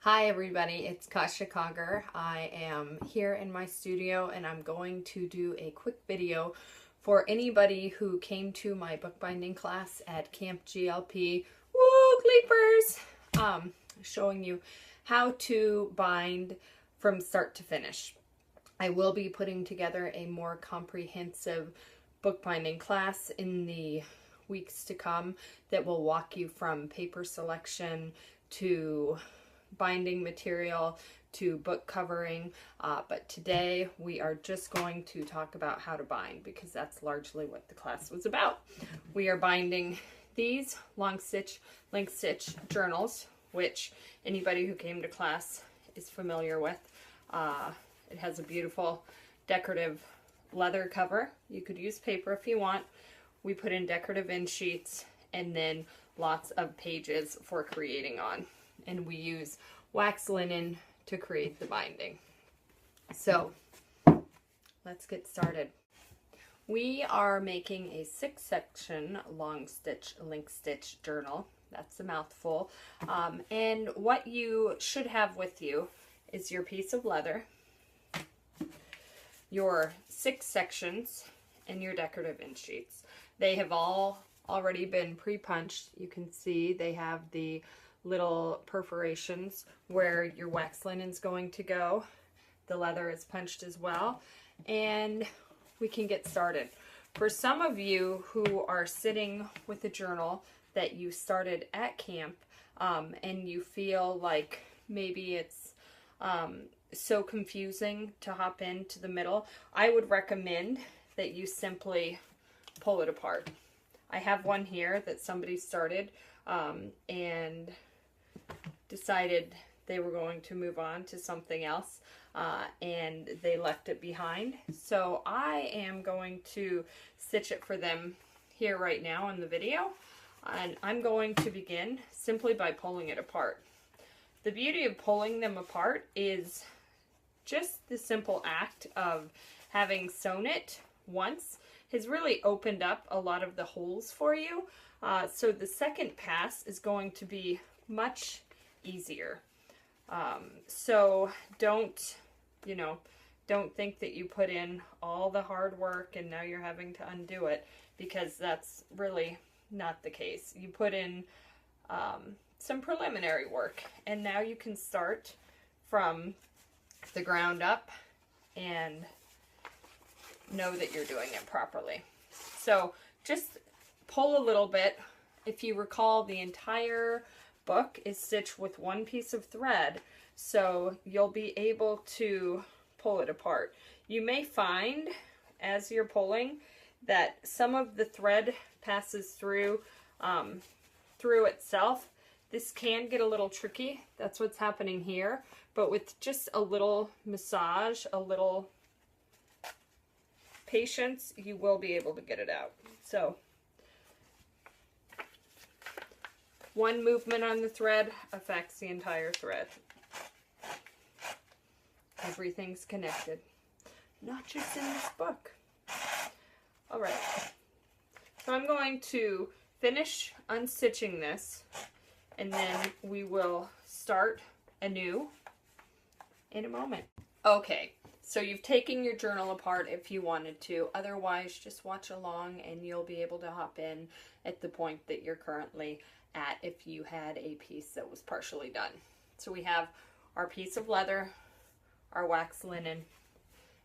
Hi everybody, it's Cassia. I am here in my studio and I'm going to do a quick video for anybody who came to my bookbinding class at Camp GLP, woo, Gleepers, showing you how to bind from start to finish. I will be putting together a more comprehensive bookbinding class in the weeks to come that will walk you from paper selection to binding material to book covering, but today we are just going to talk about how to bind because that's largely what the class was about. We are binding these long stitch, link stitch journals, which anybody who came to class is familiar with. It has a beautiful decorative leather cover. You could use paper if you want. We put in decorative end sheets and then lots of pages for creating on. And we use wax linen to create the binding. So let's get started. We are making a 6-section long stitch link stitch journal. That's a mouthful. And what you should have with you is your piece of leather, your 6 sections, and your decorative end sheets. They have all already been pre-punched. You can see they have the little perforations where your wax linen's going to go. The leather is punched as well, and we can get started. For some of you who are sitting with a journal that you started at camp and you feel like maybe it's so confusing to hop into the middle, I would recommend that you simply pull it apart. I have one here that somebody started and decided they were going to move on to something else and they left it behind. So I am going to stitch it for them here right now in the video, and I'm going to begin simply by pulling it apart. The beauty of pulling them apart is just the simple act of having sewn it once has really opened up a lot of the holes for you. So the second pass is going to be much easier. So don't think that you put in all the hard work and now you're having to undo it, because that's really not the case. You put in some preliminary work and now you can start from the ground up and know that you're doing it properly. So just pull a little bit. If you recall, the entire book is stitched with one piece of thread, so you'll be able to pull it apart. You may find as you're pulling that some of the thread passes through itself. This can get a little tricky. That's what's happening here, but with just a little massage, a little patience, you will be able to get it out. So one movement on the thread affects the entire thread. Everything's connected, not just in this book. All right, so I'm going to finish unstitching this, and then we will start anew in a moment. Okay, so you've taken your journal apart if you wanted to. Otherwise, just watch along and you'll be able to hop in at the point that you're currently at if you had a piece that was partially done. So we have our piece of leather, our wax linen,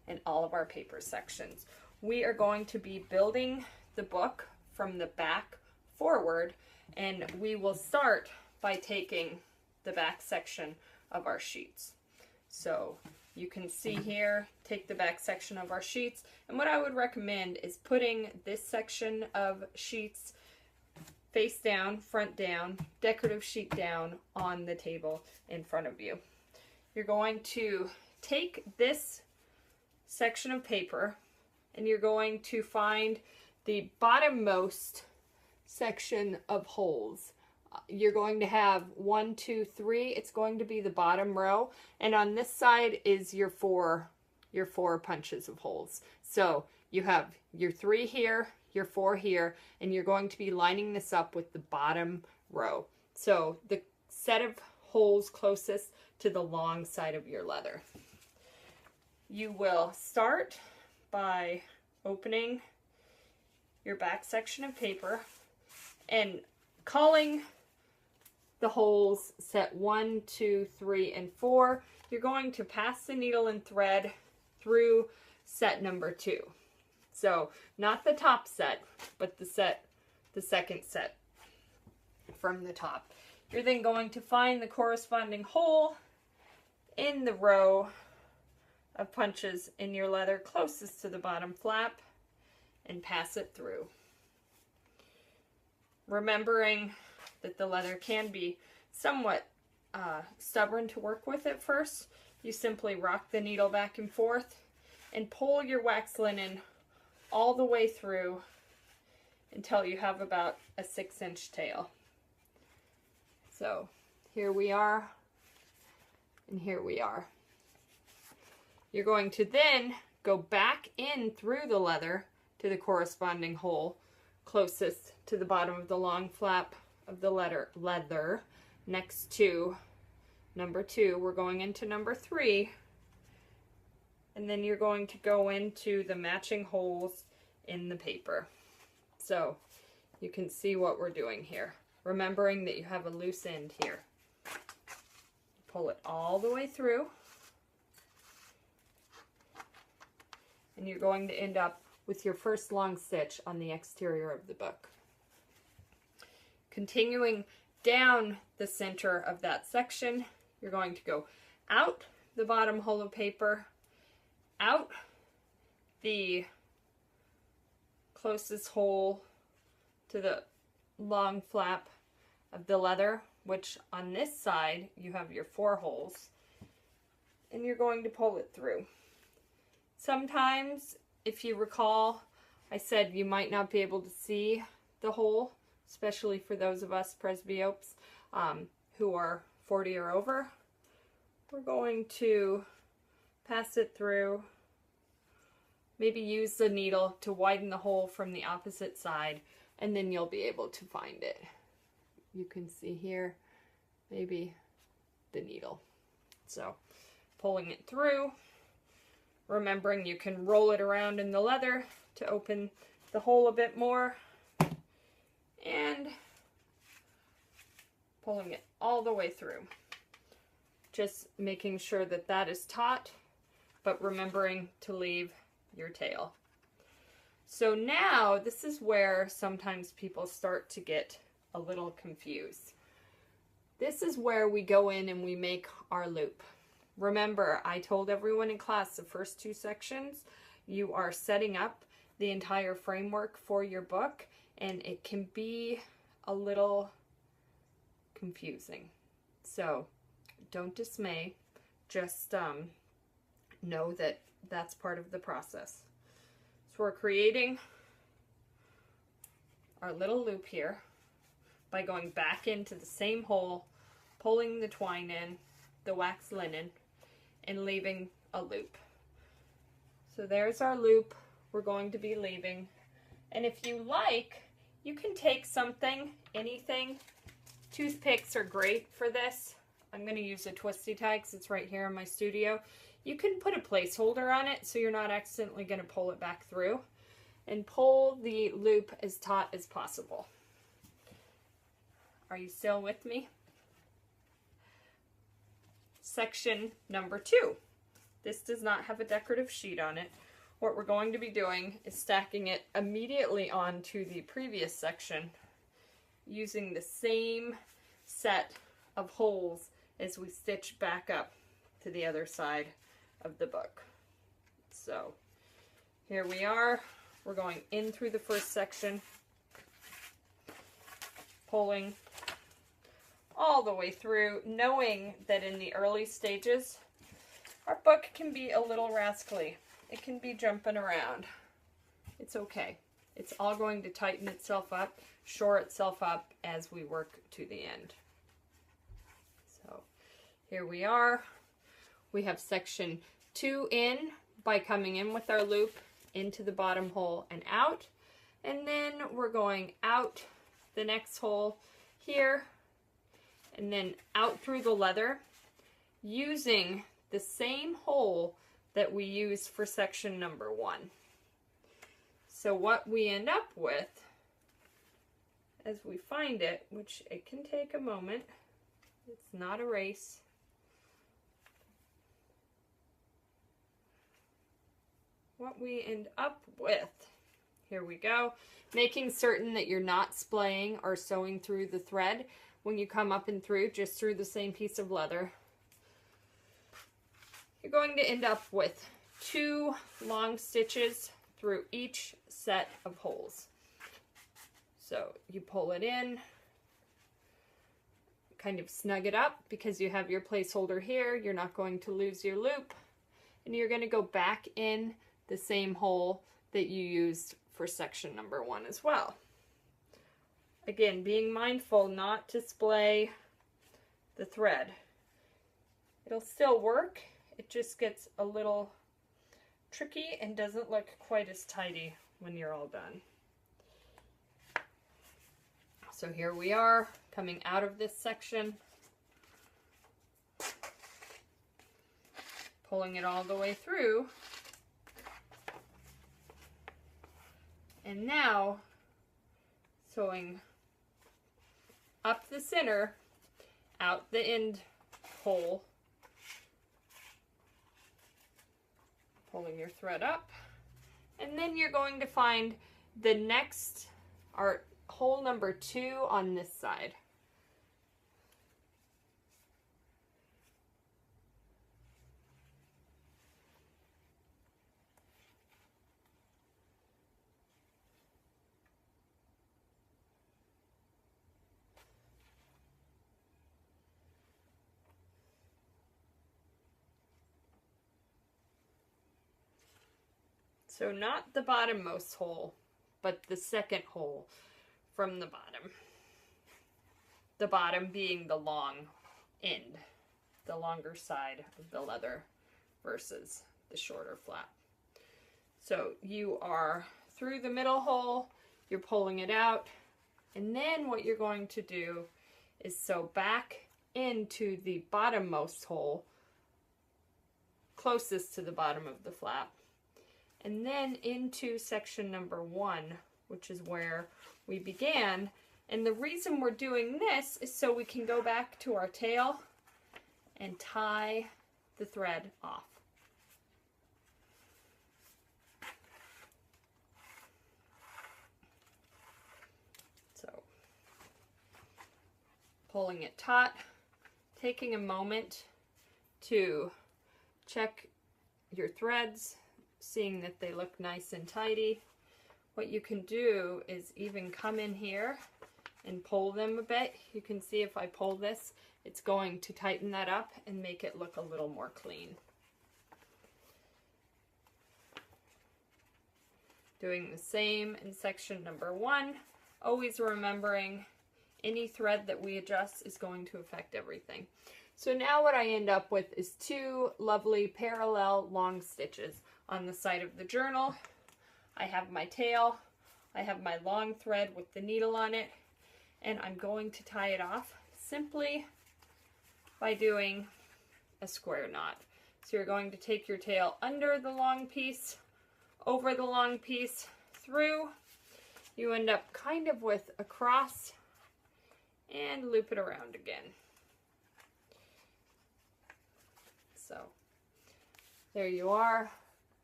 and all of our paper sections. We are going to be building the book from the back forward, and we will start by taking the back section of our sheets. So you can see here, take the back section of our sheets, and what I would recommend is putting this section of sheets face down, front down, decorative sheet down on the table in front of you. You're going to take this section of paper and you're going to find the bottommost section of holes. You're going to have 1, 2, 3. It's going to be the bottom row, and on this side is your four punches of holes. So you have your 3 here, your 4 here, and you're going to be lining this up with the bottom row. So the set of holes closest to the long side of your leather. You will start by opening your back section of paper and calling the holes set 1, 2, 3, and 4. You're going to pass the needle and thread through set number 2. So not the top set, but the second set from the top. You're then going to find the corresponding hole in the row of punches in your leather closest to the bottom flap and pass it through. Remembering that the leather can be somewhat stubborn to work with at first, you simply rock the needle back and forth and pull your wax linen all the way through until you have about a 6-inch tail. So here we are, and here we are. You're going to then go back in through the leather to the corresponding hole closest to the bottom of the long flap of the leather next to number 2. We're going into number 3, and then you're going to go into the matching holes in the paper. So you can see what we're doing here. Remembering that you have a loose end here. Pull it all the way through. And you're going to end up with your first long stitch on the exterior of the book. Continuing down the center of that section, you're going to go out the bottom hole of paper, out the closest hole to the long flap of the leather, which on this side you have your 4 holes, and you're going to pull it through. Sometimes, if you recall, I said you might not be able to see the hole, especially for those of us presbyopes who are 40 or over. We're going to pass it through, maybe use the needle to widen the hole from the opposite side, and then you'll be able to find it. You can see here, maybe the needle. So, pulling it through, remembering you can roll it around in the leather to open the hole a bit more, and pulling it all the way through. Just making sure that that is taut, but remembering to leave your tail. So now, this is where sometimes people start to get a little confused. This is where we go in and we make our loop. Remember, I told everyone in class the first 2 sections, you are setting up the entire framework for your book, and it can be a little confusing. So don't dismay, just know that that's part of the process. So we're creating our little loop here by going back into the same hole, pulling the twine in, the wax linen, and leaving a loop. So there's our loop we're going to be leaving. And if you like, you can take something, anything. Toothpicks are great for this. I'm going to use a twisty tie because it's right here in my studio. You can put a placeholder on it so you're not accidentally going to pull it back through. And pull the loop as taut as possible. Are you still with me? Section number 2. This does not have a decorative sheet on it. What we're going to be doing is stacking it immediately onto the previous section using the same set of holes as we stitch back up to the other side of the book. So here we are. We're going in through the first section, pulling all the way through, knowing that in the early stages, our book can be a little rascally. It can be jumping around. It's okay. It's all going to tighten itself up, shore itself up as we work to the end. So here we are. We have section 2 in by coming in with our loop into the bottom hole and out. And then we're going out the next hole here and then out through the leather using the same hole that we used for section number 1. So what we end up with, as we find it, which it can take a moment, it's not a race. What we end up with, here we go, making certain that you're not splaying or sewing through the thread when you come up and through, just through the same piece of leather. You're going to end up with 2 long stitches through each set of holes. So you pull it in, kind of snug it up because you have your placeholder here. You're not going to lose your loop, and you're going to go back in the same hole that you used for section number 1 as well. Again, being mindful not to splay the thread. It'll still work, it just gets a little tricky and doesn't look quite as tidy when you're all done. So here we are coming out of this section, pulling it all the way through, and now sewing up the center, out the end hole, pulling your thread up, and then you're going to find the next, or hole number 2 on this side. So not the bottommost hole, but the second hole from the bottom. The bottom being the long end, the longer side of the leather versus the shorter flap. So you are through the middle hole, you're pulling it out, and then what you're going to do is sew back into the bottommost hole, closest to the bottom of the flap, and then into section number 1, which is where we began. And the reason we're doing this is so we can go back to our tail and tie the thread off. So, pulling it taut, taking a moment to check your threads, seeing that they look nice and tidy. What you can do is even come in here and pull them a bit. You can see if I pull this, it's going to tighten that up and make it look a little more clean. Doing the same in section number 1, always remembering any thread that we adjust is going to affect everything. So now what I end up with is 2 lovely parallel long stitches. On the side of the journal, I have my tail, I have my long thread with the needle on it, and I'm going to tie it off simply by doing a square knot. So you're going to take your tail under the long piece, over the long piece, through. You end up kind of with a cross and loop it around again. So there you are,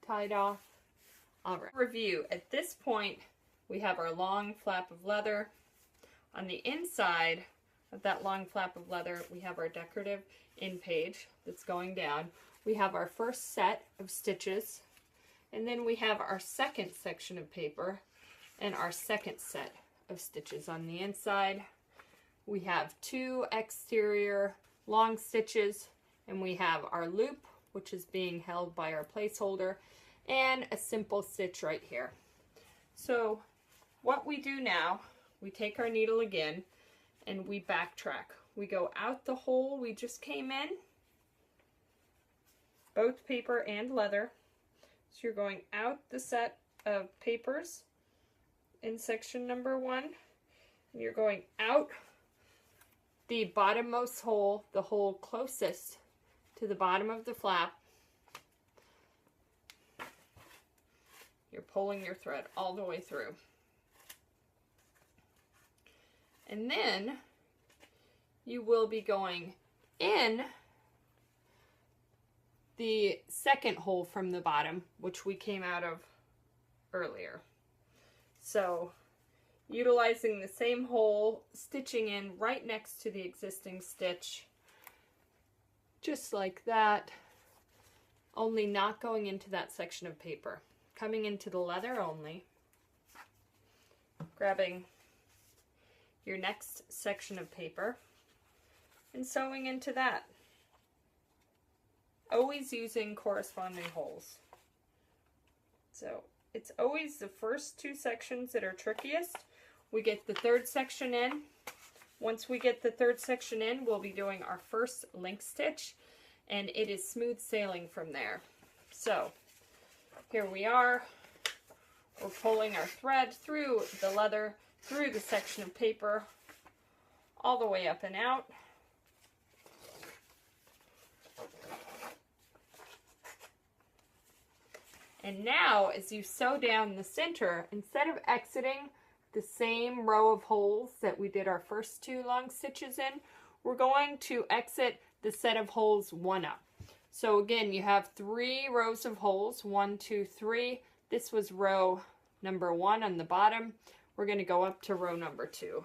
tied off. All right. Review. At this point, we have our long flap of leather. On the inside of that long flap of leather, we have our decorative end page that's going down. We have our first set of stitches, and then we have our second section of paper and our second set of stitches on the inside. We have 2 exterior long stitches, and we have our loop, which is being held by our placeholder, and a simple stitch right here. So what we do now, we take our needle again and we backtrack. We go out the hole we just came in, both paper and leather. So you're going out the set of papers in section number 1, and you're going out the bottommost hole, the hole closest to the bottom of the flap. You're pulling your thread all the way through. And then you will be going in the second hole from the bottom, which we came out of earlier. So utilizing the same hole, stitching in right next to the existing stitch, just like that, only not going into that section of paper. Coming into the leather only, grabbing your next section of paper and sewing into that. Always using corresponding holes. So it's always the first two sections that are trickiest. We get the third section in. Once we get the third section in, we'll be doing our first link stitch, and it is smooth sailing from there. So here we are. We're pulling our thread through the leather, through the section of paper, all the way up and out. And now, as you sew down the center, instead of exiting the same row of holes that we did our first two long stitches in, we're going to exit the set of holes one up. So again, you have 3 rows of holes, 1, 2, 3. This was row number 1 on the bottom. We're going to go up to row number 2.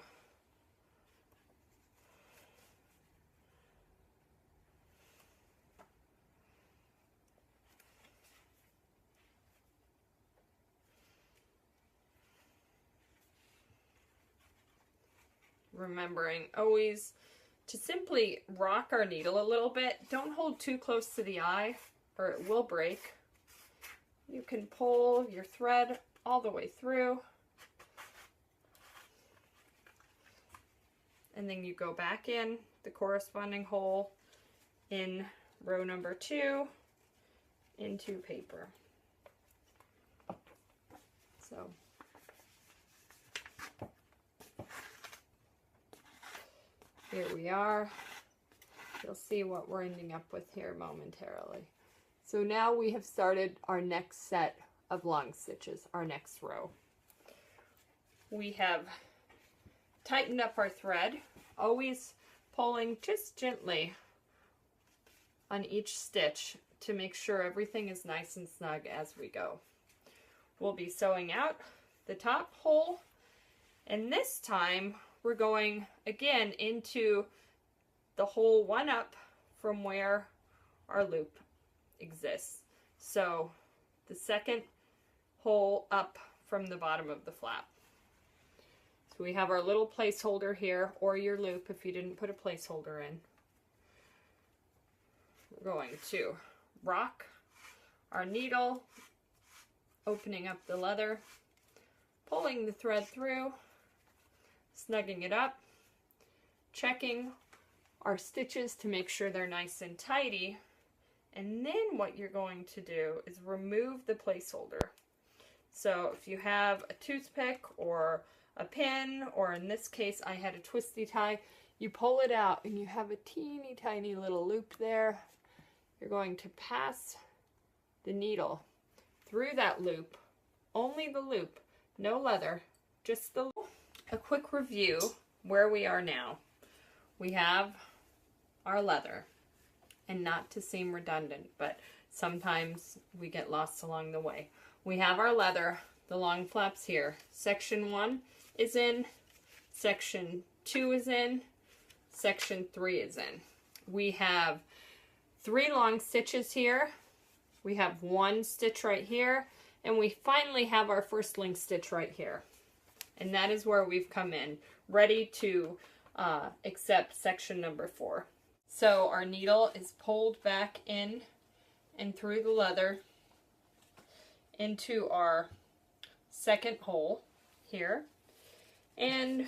Remembering always to simply rock our needle a little bit. Don't hold too close to the eye or it will break. You can pull your thread all the way through. And then you go back in the corresponding hole in row number 2 into paper. So here we are. You'll see what we're ending up with here momentarily. So now we have started our next set of long stitches, our next row. We have tightened up our thread, always pulling just gently on each stitch to make sure everything is nice and snug as we go. We'll be sewing out the top hole, and this time we're going again into the hole one up from where our loop exists. So the second hole up from the bottom of the flap. So we have our little placeholder here, or your loop if you didn't put a placeholder in. We're going to rock our needle, opening up the leather, pulling the thread through, snugging it up, checking our stitches to make sure they're nice and tidy, and then what you're going to do is remove the placeholder. So if you have a toothpick or a pin, or in this case I had a twisty tie, you pull it out and you have a teeny tiny little loop there. You're going to pass the needle through that loop, only the loop, no leather, just the loop. A quick review where we are now. We have our leather, and not to seem redundant, but sometimes we get lost along the way. We have our leather, the long flaps here. Section 1 is in, section 2 is in, section 3 is in. We have 3 long stitches here. We have 1 stitch right here, and we finally have our first link stitch right here. And that is where we've come in, ready to accept section number 4. So our needle is pulled back in and through the leather into our second hole here. And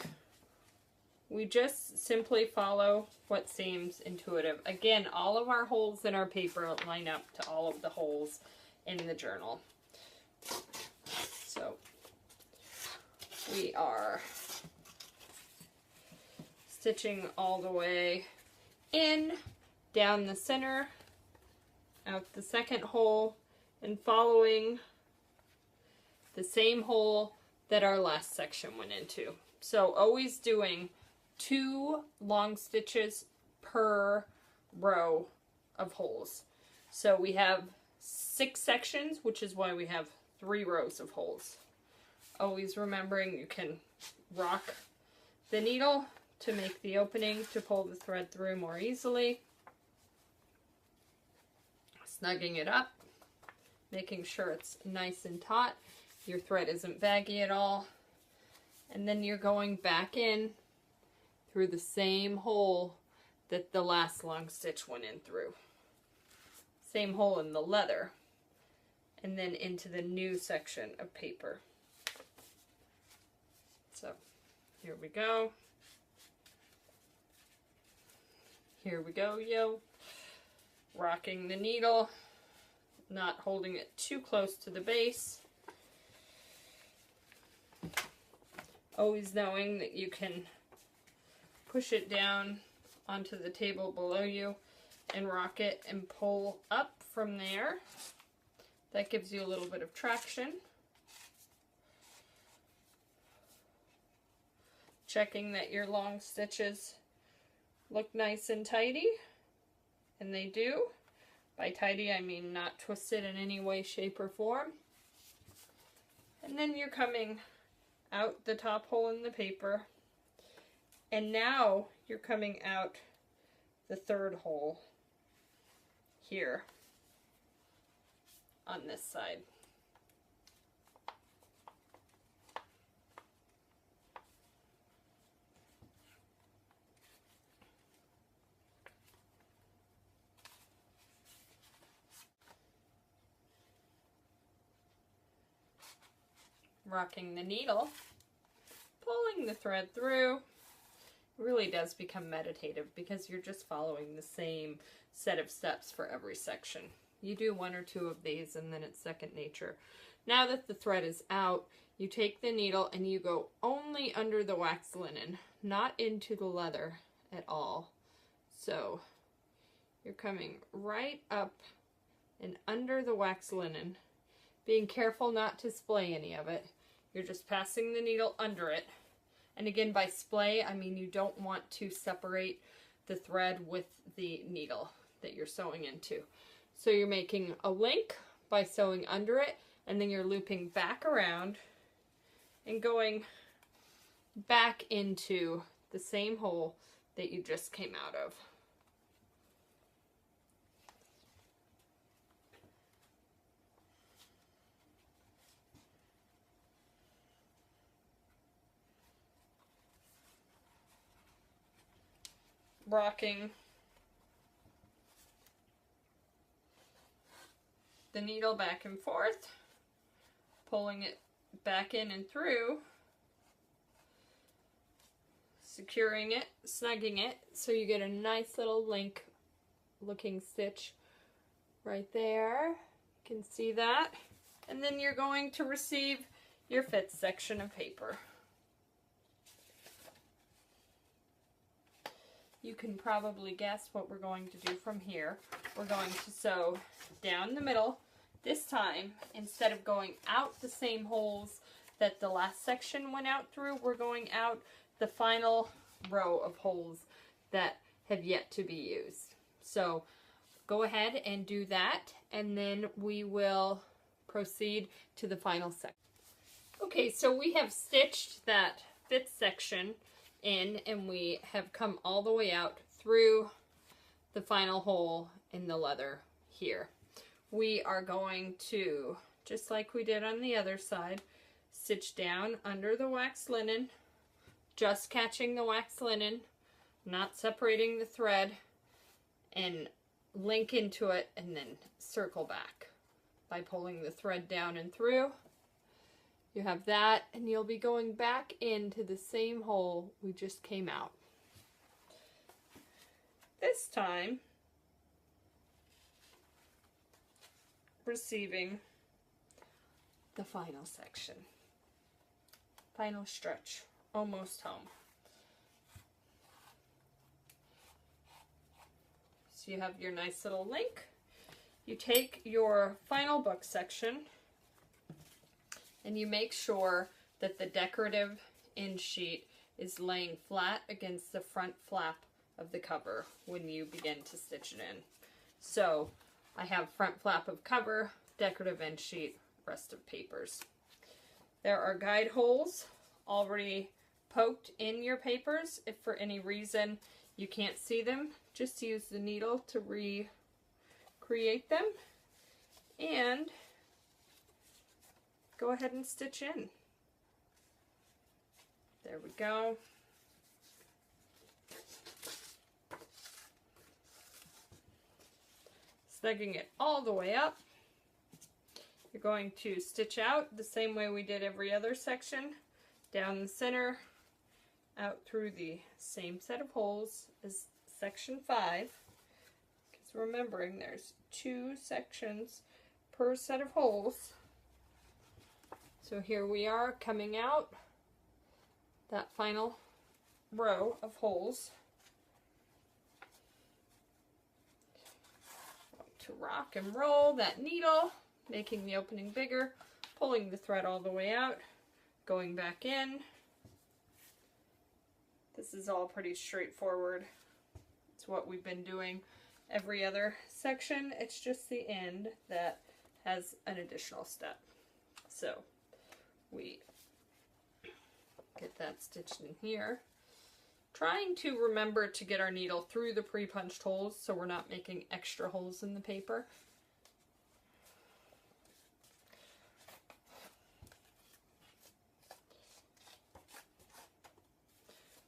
we just simply follow what seems intuitive. Again, all of our holes in our paper line up to all of the holes in the journal. So we are stitching all the way in, down the center, out the second hole, and following the same hole that our last section went into. So always doing 2 long stitches per row of holes. So we have 6 sections, which is why we have 3 rows of holes. Always remembering you can rock the needle to make the opening to pull the thread through more easily. Snugging it up, making sure it's nice and taut. Your thread isn't baggy at all. And then you're going back in through the same hole that the last long stitch went in through. Same hole in the leather. And then into the new section of paper. So, here we go. Here we go, yo. Rocking the needle, not holding it too close to the base. Always knowing that you can push it down onto the table below you and rock it and pull up from there. That gives you a little bit of traction. Checking that your long stitches look nice and tidy, and they do. By tidy, I mean not twisted in any way, shape, or form. And then you're coming out the top hole in the paper, and now you're coming out the third hole here on this side. Rocking the needle, pulling the thread through. It really does become meditative because you're just following the same set of steps for every section. You do 1 or 2 of these and then it's second nature. Now that the thread is out, you take the needle and you go only under the wax linen, not into the leather at all. So you're coming right up and under the wax linen, being careful not to splay any of it. You're just passing the needle under it. And again, by splay, I mean you don't want to separate the thread with the needle that you're sewing into. So you're making a link by sewing under it, and then you're looping back around and going back into the same hole that you just came out of. Rocking the needle back and forth, pulling it back in and through, securing it, snugging it, so you get a nice little link looking stitch right there. You can see that. And then you're going to receive your 5th section of paper. You can probably guess what we're going to do from here. We're going to sew down the middle. This time, instead of going out the same holes that the last section went out through, we're going out the final row of holes that have yet to be used. So go ahead and do that, and then we will proceed to the final section. Okay, so we have stitched that 5th section in, and we have come all the way out through the final hole in the leather here. We are going to, just like we did on the other side, stitch down under the wax linen, just catching the wax linen, not separating the thread, and link into it, and then circle back by pulling the thread down and through. You have that, and you'll be going back into the same hole we just came out. This time, receiving the final section. Final stretch. Almost home. So you have your nice little link. You take your final book section and you make sure that the decorative end sheet is laying flat against the front flap of the cover when you begin to stitch it in. So I have front flap of cover, decorative end sheet, rest of papers. There are guide holes already poked in your papers. If for any reason you can't see them, just use the needle to recreate them and go ahead and stitch in. There we go. Snugging it all the way up. You're going to stitch out the same way we did every other section, down the center, out through the same set of holes as section 5. Because remembering there's 2 sections per set of holes. So here we are coming out that final row of holes. To rock and roll that needle, making the opening bigger, pulling the thread all the way out, going back in. This is all pretty straightforward. It's what we've been doing every other section. It's just the end that has an additional step. So we get that stitched in here. Trying to remember to get our needle through the pre-punched holes so we're not making extra holes in the paper.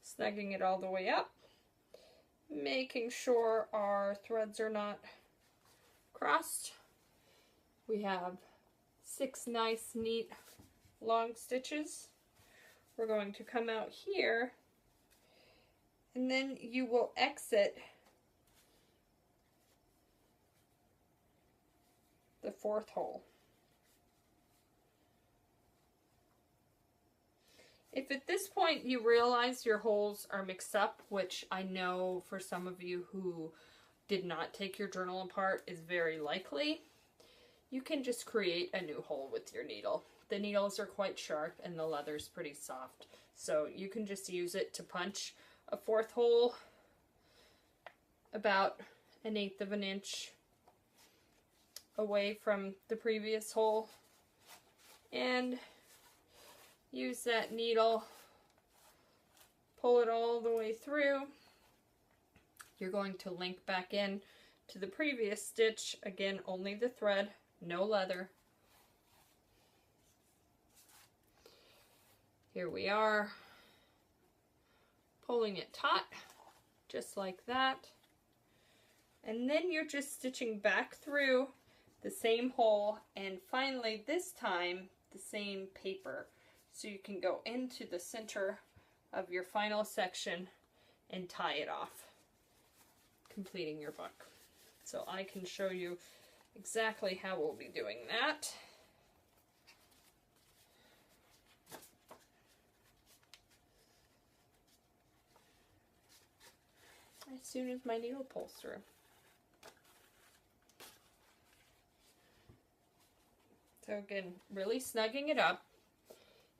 Snugging it all the way up, making sure our threads are not crossed. We have 6 nice, neat, long stitches. We're going to come out here, and then you will exit the 4th hole. If at this point you realize your holes are mixed up, which I know for some of you who did not take your journal apart is very likely, you can just create a new hole with your needle. The needles are quite sharp and the leather's pretty soft, so you can just use it to punch a 4th hole about 1/8 of an inch away from the previous hole, and use that needle, pull it all the way through. You're going to link back in to the previous stitch, again only the thread, no leather. Here we are, pulling it taut, just like that. And then you're just stitching back through the same hole, and finally this time the same paper. So you can go into the center of your final section and tie it off, completing your book. So I can show you exactly how we'll be doing that. As soon as my needle pulls through. So again, really snugging it up.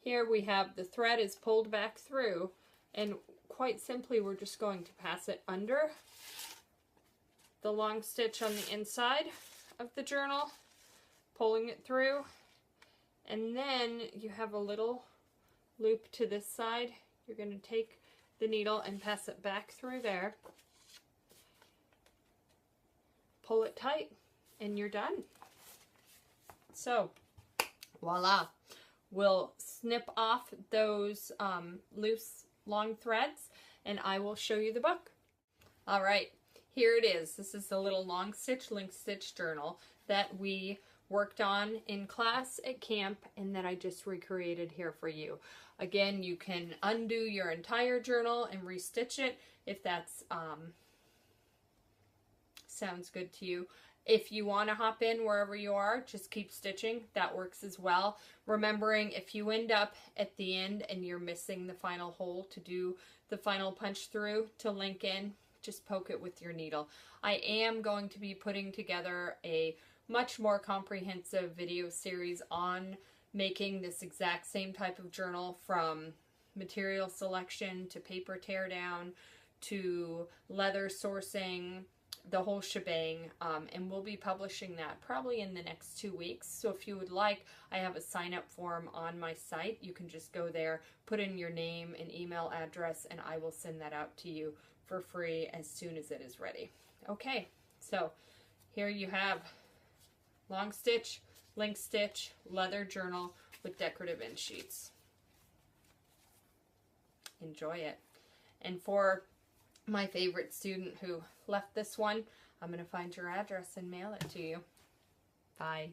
Here we have the thread is pulled back through, and quite simply we're just going to pass it under the long stitch on the inside of the journal, pulling it through, and then you have a little loop to this side. You're going to take the needle and pass it back through there, pull it tight, and you're done. So, voila. We'll snip off those loose long threads and I will show you the book. All right, here it is. This is the little long stitch, link stitch journal that we worked on in class at camp and that I just recreated here for you. Again, you can undo your entire journal and restitch it if that's sounds good to you. If you want to hop in wherever you are, just keep stitching. That works as well. Remembering if you end up at the end and you're missing the final hole to do the final punch through to link in, just poke it with your needle. I am going to be putting together a much more comprehensive video series on making this exact same type of journal, from material selection to paper teardown to leather sourcing, the whole shebang, and we'll be publishing that probably in the next 2 weeks. So if you would like, I have a sign-up form on my site. You can just go there, put in your name and email address, and I will send that out to you for free as soon as it is ready. Okay, so here you have long stitch, link stitch, leather journal with decorative end sheets. Enjoy it. And for my favorite student who left this one, I'm going to find your address and mail it to you. Bye.